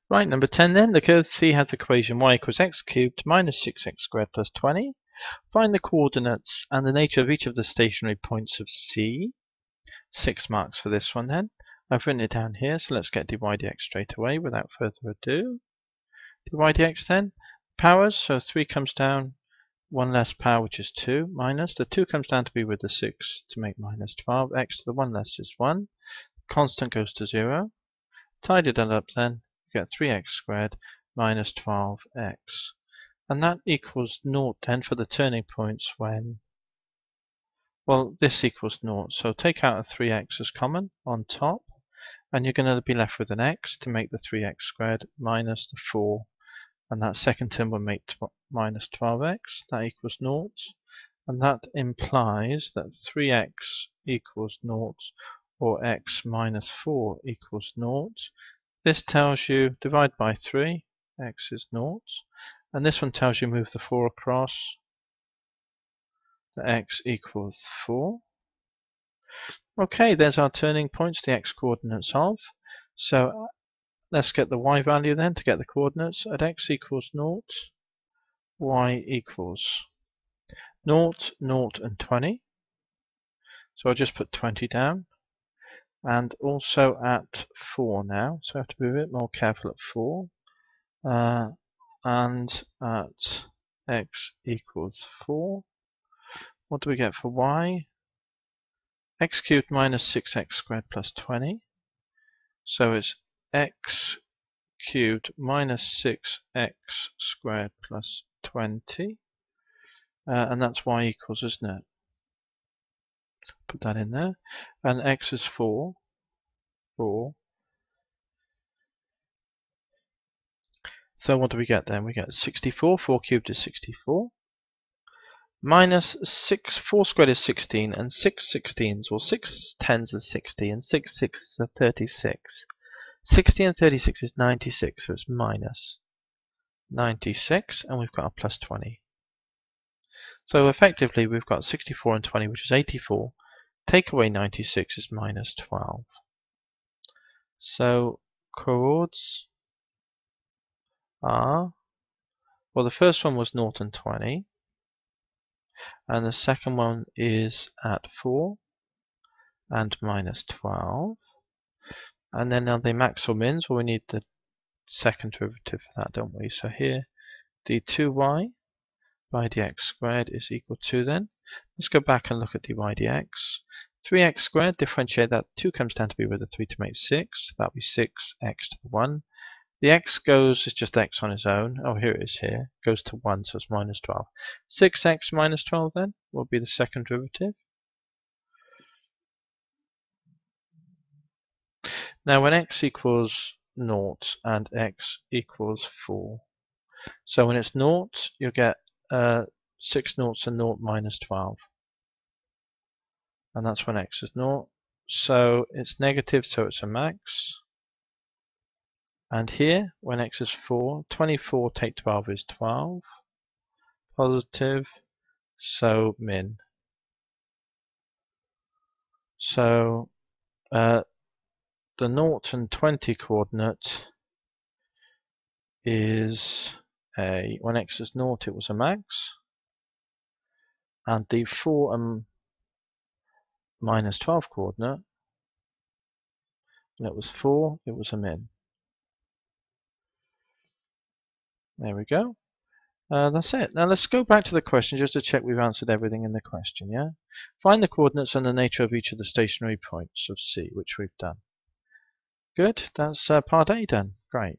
Right, number 10 then. The curve C has equation y equals x cubed minus 6x squared plus 20. Find the coordinates and the nature of each of the stationary points of C. 6 marks for this one then. I've written it down here, so let's get dy dx straight away without further ado. Dy dx then. Powers, so 3 comes down, 1 less power, which is 2, minus. The 2 comes down to be with the 6 to make minus 12. X to the 1 less is 1. Constant goes to 0. Tidy that up then. You get 3x squared minus 12x. And that equals 0 then for the turning points when, well, this equals 0. So take out a 3x as common on top, and you're going to be left with an x to make the 3x squared minus the 4. And that second term will make minus 12x. That equals 0. And that implies that 3x equals 0, or x minus 4 equals 0. This tells you divide by 3, x is 0. And this one tells you move the 4 across, the x equals 4. Okay, there's our turning points, the x coordinates of. So let's get the y value then to get the coordinates. At x equals 0, y equals 0, 0 and 20. So I'll just put 20 down. And also at 4 now, so I have to be a bit more careful at 4. And at x equals 4. What do we get for y? X cubed minus 6x squared plus 20. So it's x cubed minus 6x squared plus 20. And that's y equals, isn't it? Put that in there. And x is 4. 4. So what do we get then? We get 64. 4 cubed is 64. Minus 4 squared is 16, and 6 16s, or 6 10s is 60, and 6 6s are 36. 60 and 36 is 96, so it's minus 96, and we've got a plus 20. So effectively we've got 64 and 20, which is 84. Take away 96 is minus 12. So chords are, well, the first one was 0 and 20. And the second one is at 4 and minus 12. And then are they max or mins? Well, we need the second derivative for that, don't we? So here, d2y by dx squared is equal to then. Let's go back and look at dy dx. 3x squared, differentiate that. 2 comes down to be with the 3 to make 6. That would be 6x to the 1. The x goes, it's just x on its own. Oh, here it is here. Goes to 1, so it's minus 12. 6x minus 12 then will be the second derivative. Now when x equals 0 and x equals 4. So when it's 0, you'll get 6 noughts and 0 minus 12. And that's when x is 0. So it's negative, so it's a max. And here, when x is 4, 24 take 12 is 12. Positive, so min. So the 0 and 20 coordinate is when x is 0, it was a max. And the 4 and minus 12 coordinate, when it was 4, it was a min. There we go. That's it. Now let's go back to the question just to check we've answered everything in the question, yeah? Find the coordinates and the nature of each of the stationary points of C, which we've done. Good, that's part A done. Great.